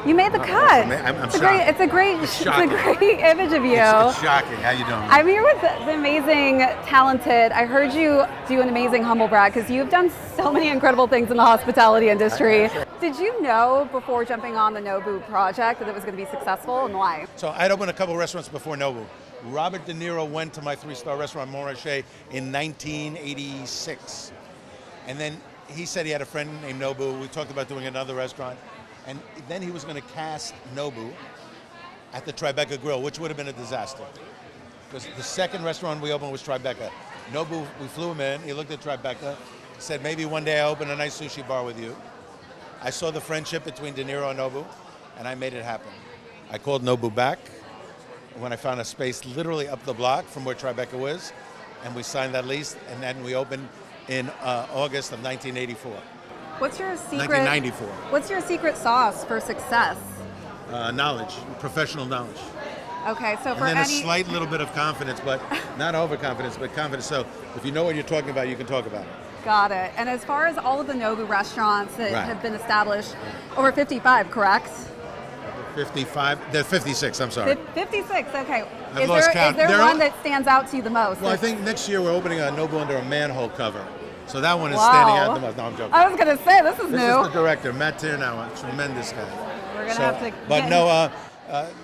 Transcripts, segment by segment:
You made the cut. I'm shocked. It's a great image of you. It's shocking. How you doing? I'm here with the amazing, talented. I heard you do an amazing humble brag because you've done so many incredible things in the hospitality industry. Did you know before jumping on the Nobu project that it was going to be successful, and why? So I'd opened a couple restaurants before Nobu. Robert De Niro went to my 3-star restaurant, Montrachet, in 1986. And then he said he had a friend named Nobu. We talked about doing another restaurant. And then he was going to cast Nobu at the Tribeca Grill, which would have been a disaster. Because the second restaurant we opened was Tribeca. Nobu, we flew him in, he looked at Tribeca, said, maybe one day I'll open a nice sushi bar with you. I saw the friendship between De Niro and Nobu, and I made it happen. I called Nobu back when I found a space literally up the block from where Tribeca was, and we signed that lease, and then we opened in August of 1984. What's your secret? 1994. What's your secret sauce for success? Knowledge, professional knowledge. Okay, so for and then any... a slight little bit of confidence, but not overconfidence, but confidence. So if you know what you're talking about, you can talk about it. Got it. And as far as all of the Nobu restaurants that have been established, over 55, correct? 55, they're 56, I'm sorry. 56, okay. I've lost count. Is there one that stands out to you the most? Well, I think next year we're opening a Nobu under a manhole cover. So that one is standing out the most. No, I'm joking. I was going to say, this is new. This is the director, Matt Tiernau, a tremendous guy. We're going to have to... But no,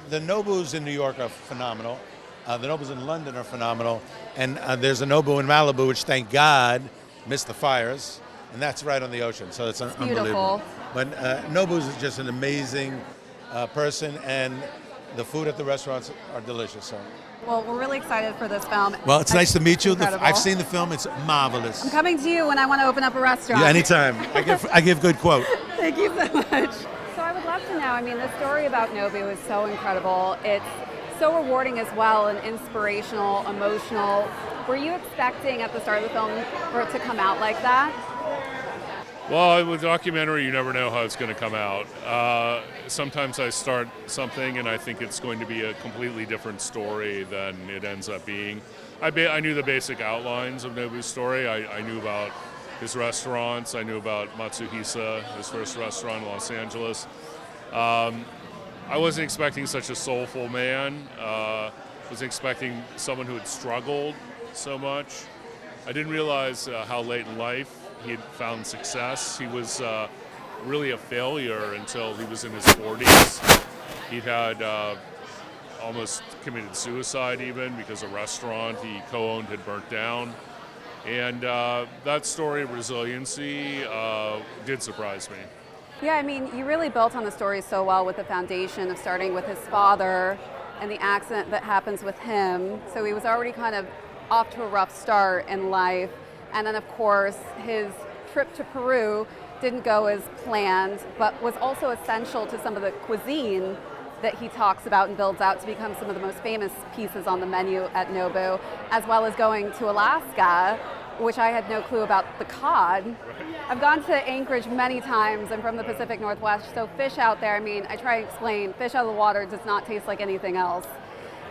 the Nobus in New York are phenomenal. The Nobus in London are phenomenal. And there's a Nobu in Malibu, which, thank God, missed the fires. And that's right on the ocean, so it's unbelievable. But Nobu's is just an amazing person, and the food at the restaurants are delicious. So. Well, we're really excited for this film. Well, it's nice to meet you. Incredible. I've seen the film. It's marvelous. I'm coming to you when I want to open up a restaurant. Yeah, anytime. I give good quote. Thank you so much. So I would love to know, I mean, the story about Nobu is so incredible. It's so rewarding as well and inspirational, emotional. Were you expecting at the start of the film for it to come out like that? Well, with a documentary, you never know how it's going to come out. Sometimes I start something and I think it's going to be a completely different story than it ends up being. I knew the basic outlines of Nobu's story. I knew about his restaurants. I knew about Matsuhisa, his first restaurant in Los Angeles. I wasn't expecting such a soulful man. I was expecting someone who had struggled so much. I didn't realize how late in life he had found success. He was really a failure until he was in his 40s. He'd had almost committed suicide even because a restaurant he co-owned had burnt down. And that story of resiliency did surprise me. Yeah, I mean, you really built on the story so well with the foundation of starting with his father and the accident that happens with him. So he was already kind of off to a rough start in life. And then, of course, his trip to Peru didn't go as planned, but was also essential to some of the cuisine that he talks about and builds out to become some of the most famous pieces on the menu at Nobu, as well as going to Alaska, which I had no clue about the cod. I've gone to Anchorage many times. I'm from the Pacific Northwest, so fish out there, I mean, I try to explain, fish out of the water does not taste like anything else.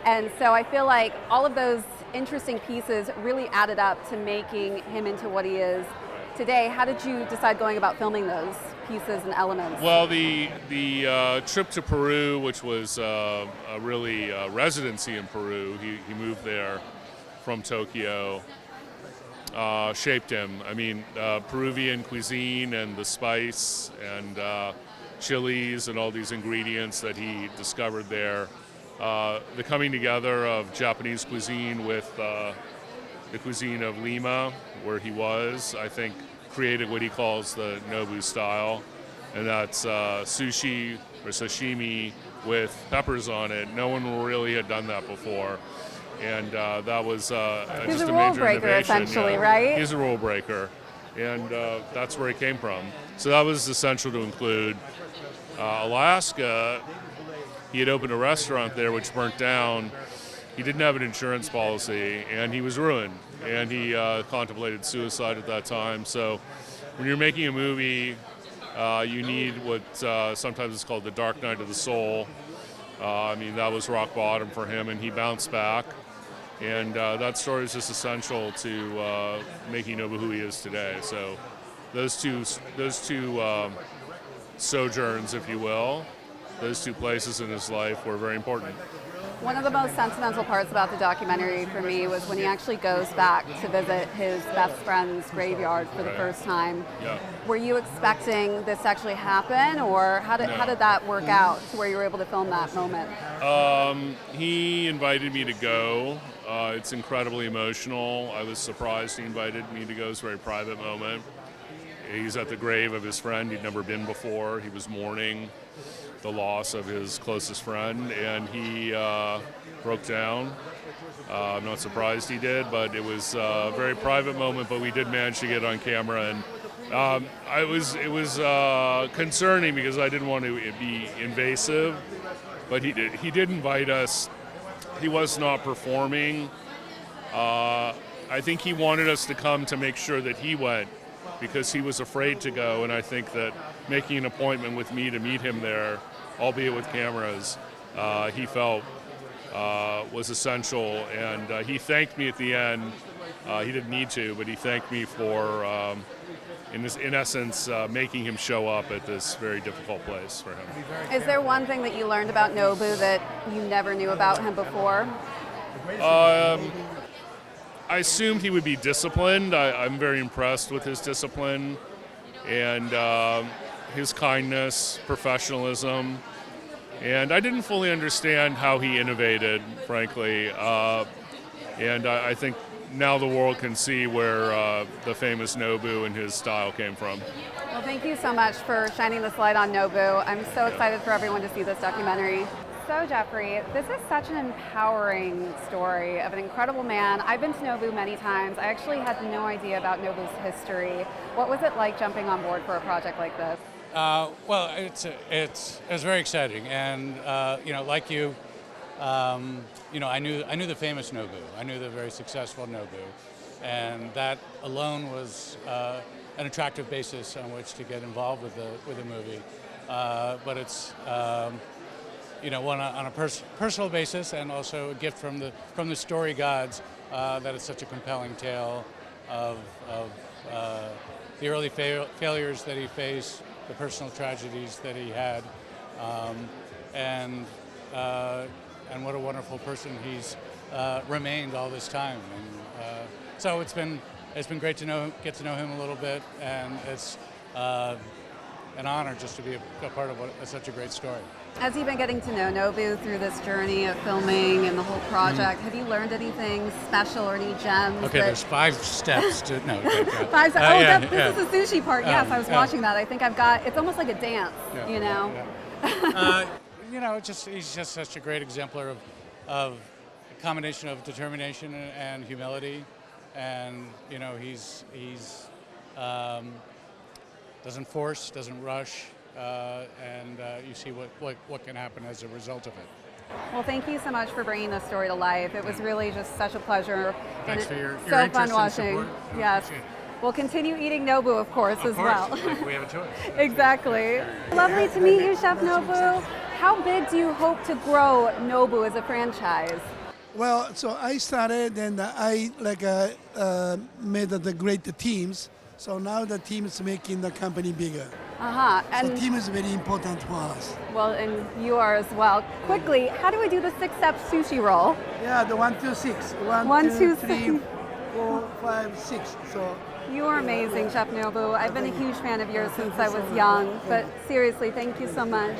And so I feel like all of those interesting pieces really added up to making him into what he is today. How did you decide going about filming those pieces and elements? Well, the trip to Peru, which was a really residency in Peru, he moved there from Tokyo, shaped him. I mean, Peruvian cuisine and the spice and chilies and all these ingredients that he discovered there. The coming together of Japanese cuisine with the cuisine of Lima, where he was, I think created what he calls the Nobu style, and that's sushi or sashimi with peppers on it. No one really had done that before, and that was He's just a a rule major breaker, innovation. essentially, yeah. right? He's a rule breaker, and that's where he came from. So that was essential to include. Alaska, he had opened a restaurant there which burnt down. He didn't have an insurance policy, and he was ruined. And he contemplated suicide at that time. So when you're making a movie, you need what sometimes is called the dark night of the soul. I mean, that was rock bottom for him, and he bounced back. And that story is just essential to making Nobu who he is today. So those two sojourns, if you will, those two places in his life were very important. One of the most sentimental parts about the documentary for me was when he actually goes back to visit his best friend's graveyard for the first time. Yeah. Were you expecting this to actually happen, or how did that work out to where you were able to film that moment? He invited me to go. It's incredibly emotional. I was surprised he invited me to go. It's a very private moment. He's at the grave of his friend he'd never been before. He was mourning the loss of his closest friend, and he broke down. I'm not surprised he did, but it was a very private moment, but we did manage to get on camera, and it was concerning because I didn't want to be invasive, but he did invite us. He was not performing. I think he wanted us to come to make sure that he went, because he was afraid to go, and I think that making an appointment with me to meet him there, albeit with cameras, he felt was essential, and he thanked me at the end. He didn't need to, but he thanked me for, in essence, making him show up at this very difficult place for him. Is there one thing that you learned about Nobu that you never knew about him before? I assumed he would be disciplined. I'm very impressed with his discipline and his kindness, professionalism. And I didn't fully understand how he innovated, frankly. And I think now the world can see where the famous Nobu and his style came from. Well, thank you so much for shining this light on Nobu. I'm so excited for everyone to see this documentary. So Jeffrey, this is such an empowering story of an incredible man. I've been to Nobu many times. I actually had no idea about Nobu's history. What was it like jumping on board for a project like this? Well, it's very exciting, and like you, I knew the famous Nobu. I knew the very successful Nobu, and that alone was an attractive basis on which to get involved with the movie. But it's one on a personal basis, and also a gift from the story gods that it's such a compelling tale of the early failures that he faced, the personal tragedies that he had, and what a wonderful person he's remained all this time. And so it's been great to get to know him a little bit, and it's an honor just to be a part of such a great story. As you've been getting to know Nobu through this journey of filming and the whole project, have you learned anything special or any gems? Okay, there's 5 steps to no. Five steps. This is the sushi part. Yes, I was watching that. I think I've got. It's almost like a dance. He's just such a great exemplar of a combination of determination and humility, and he's doesn't force, doesn't rush. And you see what can happen as a result of it. Well, thank you so much for bringing this story to life. It was really just such a pleasure. Thanks for your so interest fun watching. And support. Yes. We'll continue eating Nobu, of course, as well. We have a choice. Exactly. Lovely to meet you, Chef Nobu. How big do you hope to grow Nobu as a franchise? Well, so I started and I made the great teams. So now the team is making the company bigger. And so team is very important for us. Well, and you are as well. Quickly, how do we do the 6-step sushi roll? Yeah, the 1, 2, 6. 1, 2, 3, 4, 5, 6. So you are amazing, Chef Nobu. I've been a huge fan of yours since I was young. But seriously, thank you so much.